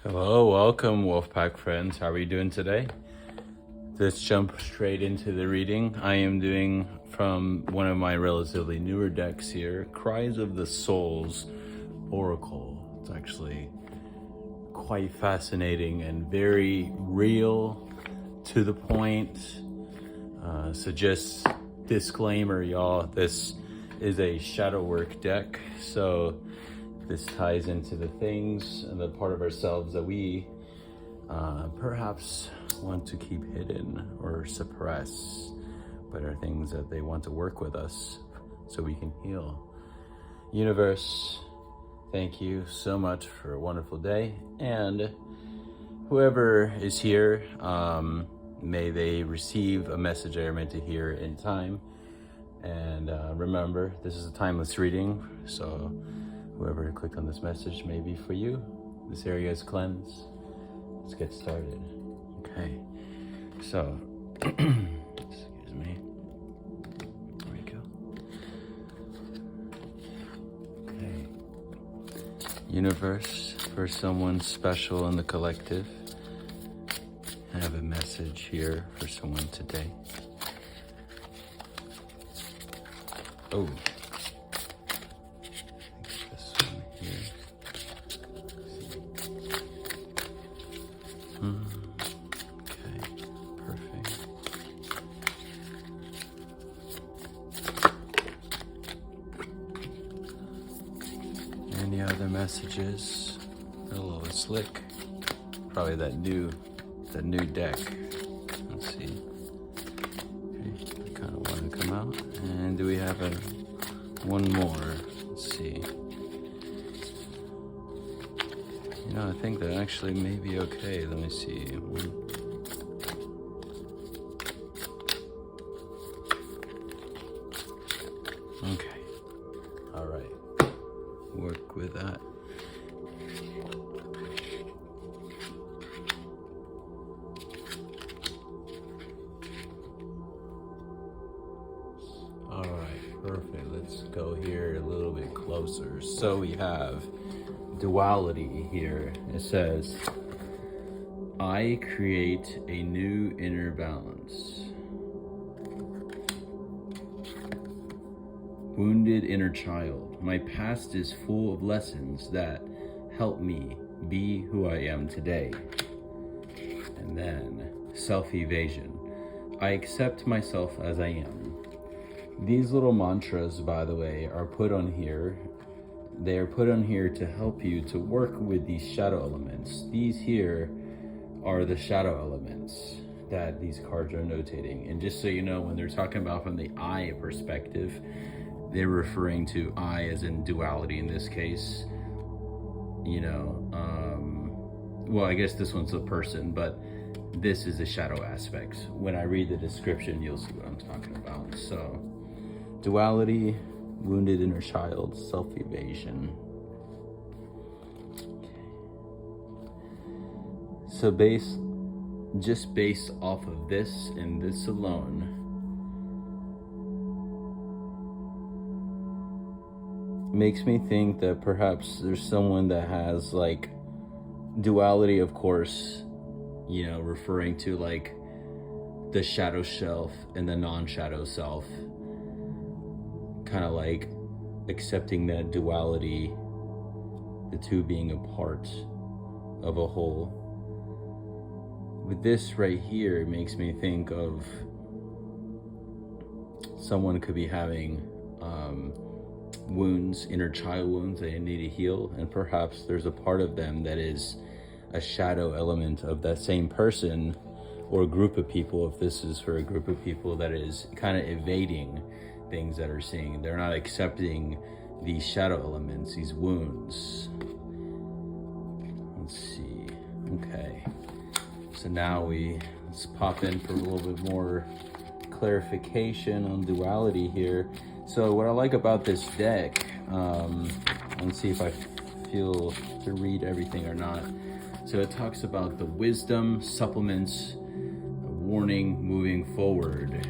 Hello, welcome Wolfpack friends. How are you doing today? Let's jump straight into the reading. I am doing from one of my relatively newer decks here, Cries of the Souls Oracle. It's actually quite fascinating and very real, to the point. So just disclaimer, y'all, this is a shadow work deck. So this ties into the things and the part of ourselves that we perhaps want to keep hidden or suppress, but are things that they want to work with us so we can heal. Universe, thank you so much for a wonderful day. And whoever is here, may they receive a message they are meant to hear in time. And remember, this is a timeless reading, so whoever clicked on this message may be for you. This area is cleansed. Let's get started. Okay, so, excuse me. There we go. Okay. Universe, for someone special in the collective, I have a message here for someone today. Oh. Okay, perfect. Any other messages? A little slick. Probably that new deck. Let's see. Okay, I kind of want to come out. And do we have one more? Let's see. You know, I think that actually may be okay. Let me see. Okay. All right. Work with that. All right. Perfect. Let's go here a little bit closer. So we have duality here. It says, I create a new inner balance. Wounded inner child, my past is full of lessons that help me be who I am today. And then self-evasion, I accept myself as I am. These little mantras, by the way, are put on here. They are put on here to help you to work with these shadow elements. These here are the shadow elements that these cards are notating. And just so you know, when they're talking about from the I perspective, they're referring to I as in duality in this case. You know, well, I guess this one's a person, but this is the shadow aspects. When I read the description, you'll see what I'm talking about. So, duality, wounded inner child, self-evasion. So just based off of this and this alone, makes me think that perhaps there's someone that has like duality, of course, you know, referring to like the shadow self and the non-shadow self. Kind of like accepting that duality, the two being a part of a whole. With this right here, it makes me think of someone could be having wounds, inner child wounds they need to heal, and perhaps there's a part of them that is a shadow element of that same person or a group of people, if this is for a group of people, that is kind of evading things that are seeing. They're not accepting these shadow elements, these wounds. Let's see. Okay. So now let's pop in for a little bit more clarification on duality here. So what I like about this deck, let's see if I feel to read everything or not. So it talks about the wisdom supplements a warning moving forward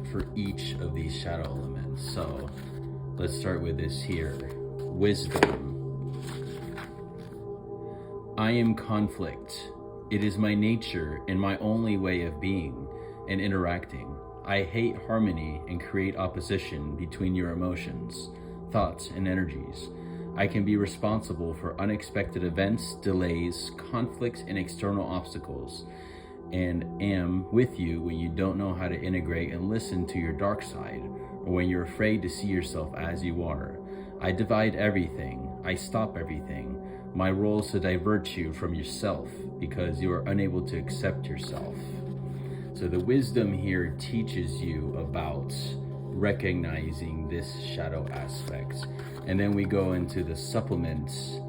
for each of these shadow elements. So let's start with this here. Wisdom. I am conflict. It is my nature and my only way of being and interacting. I hate harmony and create opposition between your emotions, thoughts, and energies. I can be responsible for unexpected events, delays, conflicts, and external obstacles, and am with you when you don't know how to integrate and listen to your dark side, or when you're afraid to see yourself as you are. I divide everything. I stop everything. My role is to divert you from yourself because you are unable to accept yourself. So the wisdom here teaches you about recognizing this shadow aspect. And then we go into the supplements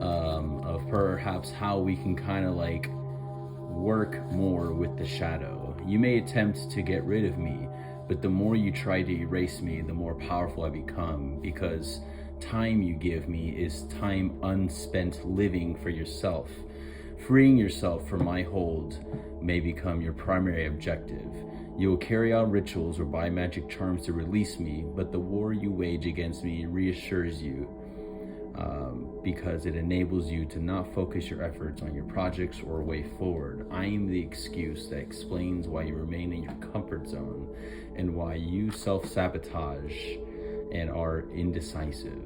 of perhaps how we can kind of like work more with the shadow. You may attempt to get rid of me, but the more you try to erase me, the more powerful I become, because time you give me is time unspent living for yourself. Freeing yourself from my hold may become your primary objective. You will carry out rituals or buy magic charms to release me, but the war you wage against me reassures you because it enables you to not focus your efforts on your projects or way forward. I am the excuse that explains why you remain in your comfort zone and why you self-sabotage and are indecisive.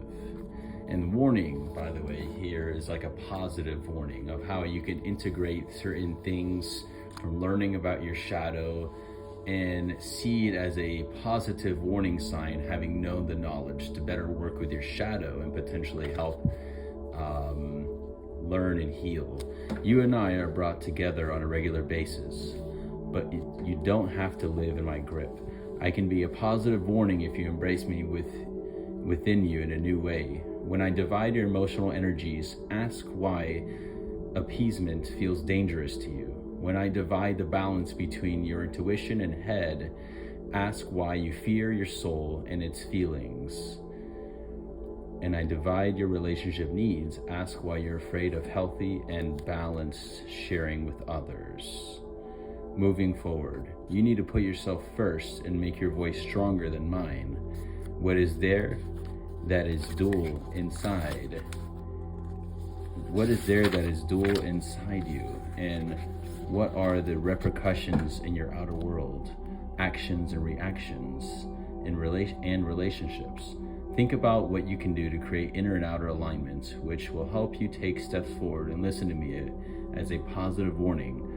And warning, by the way, here is like a positive warning of how you can integrate certain things from learning about your shadow and see it as a positive warning sign, having known the knowledge to better work with your shadow and potentially help learn and heal. You and I are brought together on a regular basis, but you don't have to live in my grip. I can be a positive warning if you embrace me within you in a new way. When I divide your emotional energies, ask why appeasement feels dangerous to you. When I divide the balance between your intuition and head, ask why you fear your soul and its feelings. And I divide your relationship needs, ask why you're afraid of healthy and balanced sharing with others. Moving forward, you need to put yourself first and make your voice stronger than mine. What is there that is dual inside? What is there that is dual inside you? And what are the repercussions in your outer world, actions and reactions in relationships? Think about what you can do to create inner and outer alignments, which will help you take steps forward, and listen to me as a positive warning.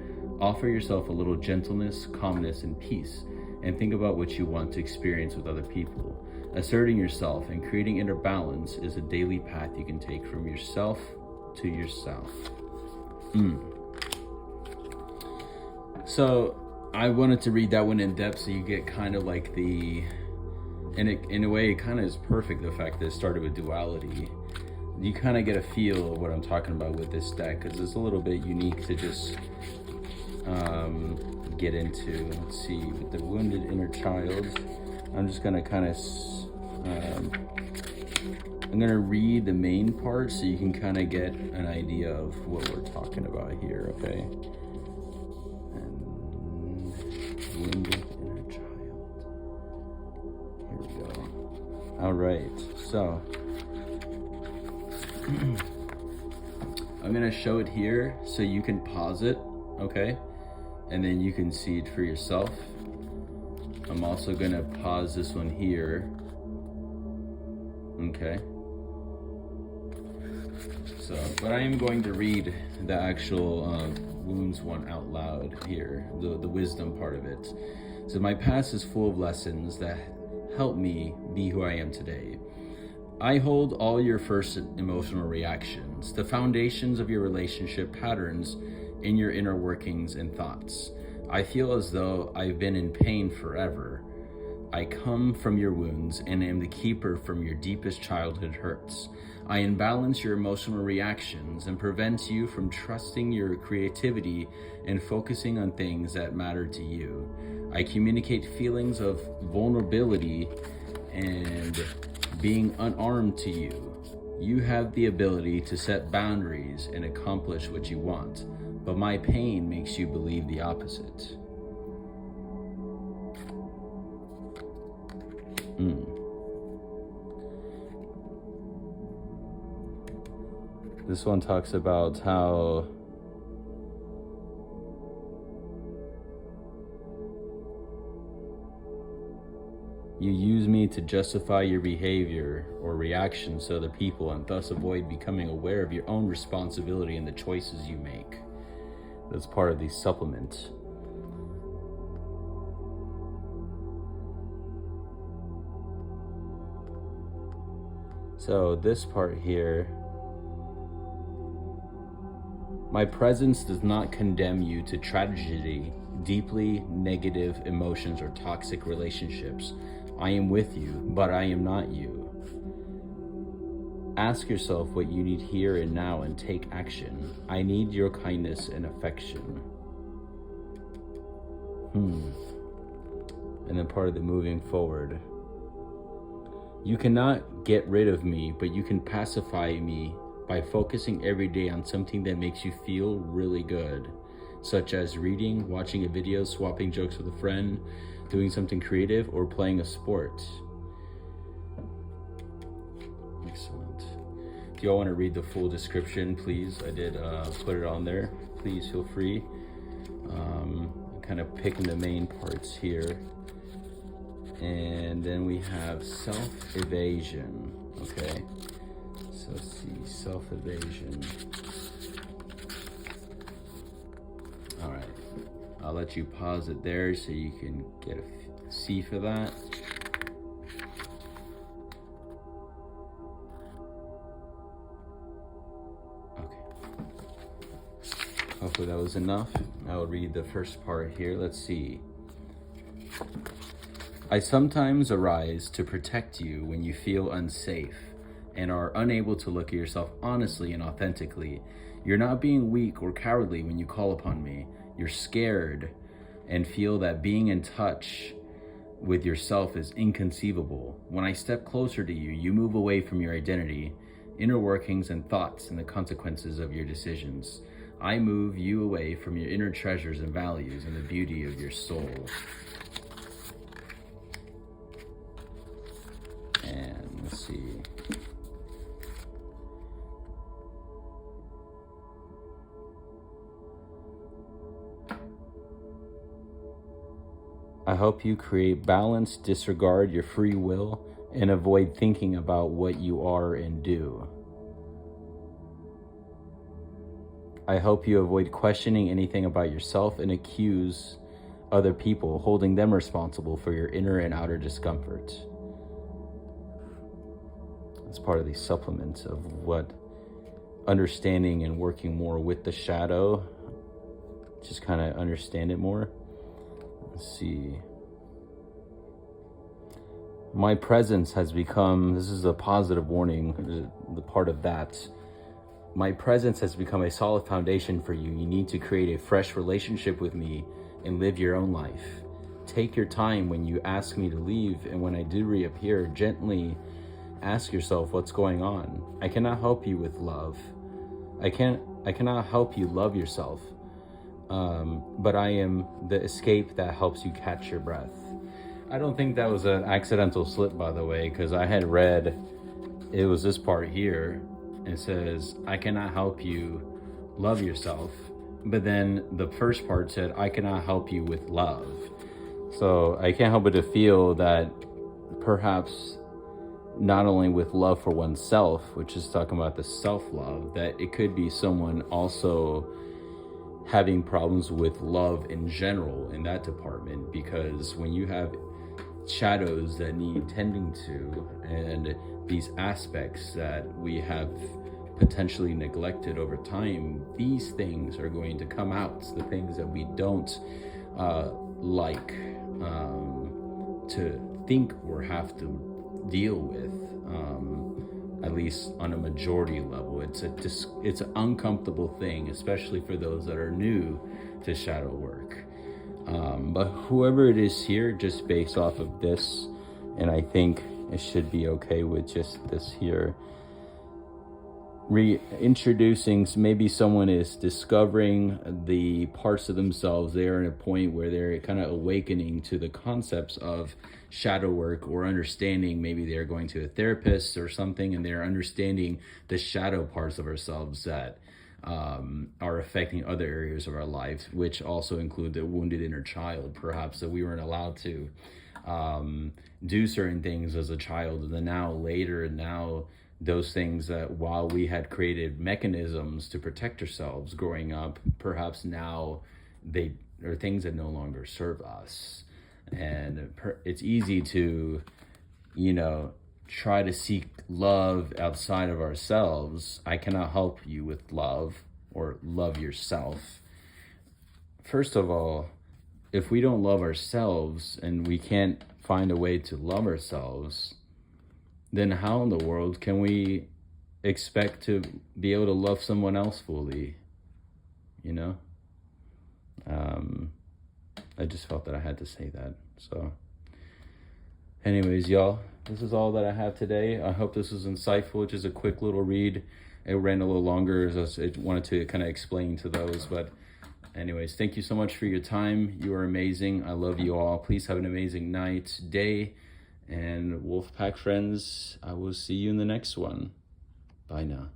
Offer yourself a little gentleness, calmness, and peace, and think about what you want to experience with other people. Asserting yourself and creating inner balance is a daily path you can take from yourself to yourself. So I wanted to read that one in depth so you get kind of like and in a way it kind of is perfect, the fact that it started with duality. You kind of get a feel of what I'm talking about with this deck, because it's a little bit unique to just get into. Let's see, with the wounded inner child, I'm just gonna kind of I'm gonna read the main part so you can kind of get an idea of what we're talking about here, okay? And wounded inner child. Here we go. All right, so I'm gonna show it here so you can pause it, okay? And then you can see it for yourself. I'm also gonna pause this one here. Okay. So, but I am going to read the actual wounds one out loud here, the wisdom part of it. So my past is full of lessons that help me be who I am today. I hold all your first emotional reactions, the foundations of your relationship patterns in your inner workings and thoughts. I feel as though I've been in pain forever. I come from your wounds and am the keeper from your deepest childhood hurts. I imbalance your emotional reactions and prevent you from trusting your creativity and focusing on things that matter to you. I communicate feelings of vulnerability and being unarmed to you. You have the ability to set boundaries and accomplish what you want, but my pain makes you believe the opposite. This one talks about how you use me to justify your behavior or reactions to other people and thus avoid becoming aware of your own responsibility in the choices you make. That's part of the supplement. So this part here, my presence does not condemn you to tragedy, deeply negative emotions, or toxic relationships. I am with you, but I am not you. Ask yourself what you need here and now and take action. I need your kindness and affection. And then part of the moving forward. You cannot get rid of me, but you can pacify me by focusing every day on something that makes you feel really good, such as reading, watching a video, swapping jokes with a friend, doing something creative, or playing a sport. Excellent. If you all want to read the full description, please, I did put it on there. Please feel free. Kind of picking the main parts here. And then we have self-evasion, okay? So let's see, self-evasion. All right, I'll let you pause it there so you can get a see for that. Hopefully that was enough. I'll read the first part here. Let's see. I sometimes arise to protect you when you feel unsafe and are unable to look at yourself honestly and authentically. You're not being weak or cowardly when you call upon me. You're scared and feel that being in touch with yourself is inconceivable. When I step closer to you, you move away from your identity, inner workings and thoughts and the consequences of your decisions. I move you away from your inner treasures and values and the beauty of your soul. And let's see. I hope you create balance, disregard your free will, and avoid thinking about what you are and do. I hope you avoid questioning anything about yourself and accuse other people, holding them responsible for your inner and outer discomfort. It's part of the supplements of what understanding and working more with the shadow, just kind of understand it more. Let's see. My presence has become, this is a positive warning, the part of that. My presence has become a solid foundation for you. You need to create a fresh relationship with me and live your own life. Take your time when you ask me to leave, and when I do reappear, gently ask yourself what's going on. I cannot help you with love. I cannot help you love yourself. But I am the escape that helps you catch your breath. I don't think that was an accidental slip, by the way, because I had read, it was this part here. It says, I cannot help you love yourself. But then the first part said, I cannot help you with love. So I can't help but to feel that perhaps not only with love for oneself, which is talking about the self-love, that it could be someone also having problems with love in general in that department, because when you have shadows that need tending to and these aspects that we have potentially neglected over time, these things are going to come out, the things that we don't like to think or have to deal with, at least on a majority level. It's an uncomfortable thing, especially for those that are new to shadow work. But whoever it is here, just based off of this, and I think it should be okay with just this here, reintroducing, maybe someone is discovering the parts of themselves. They're in a point where they're kind of awakening to the concepts of shadow work or understanding. Maybe they're going to a therapist or something, and they're understanding the shadow parts of ourselves that are affecting other areas of our lives, which also include the wounded inner child, perhaps, that we weren't allowed to do certain things as a child, and then now those things that while we had created mechanisms to protect ourselves growing up, perhaps now they are things that no longer serve us. And it's easy to, try to seek love outside of ourselves. I cannot help you with love or love yourself. First of all, if we don't love ourselves and we can't find a way to love ourselves, then how in the world can we expect to be able to love someone else fully? I just felt that I had to say that. So anyways, y'all, this is all that I have today. I hope this was insightful. Just a quick little read. It ran a little longer as I wanted to kind of explain to those. But anyways, thank you so much for your time. You are amazing. I love you all. Please have an amazing night, day. And Wolfpack friends, I will see you in the next one. Bye now.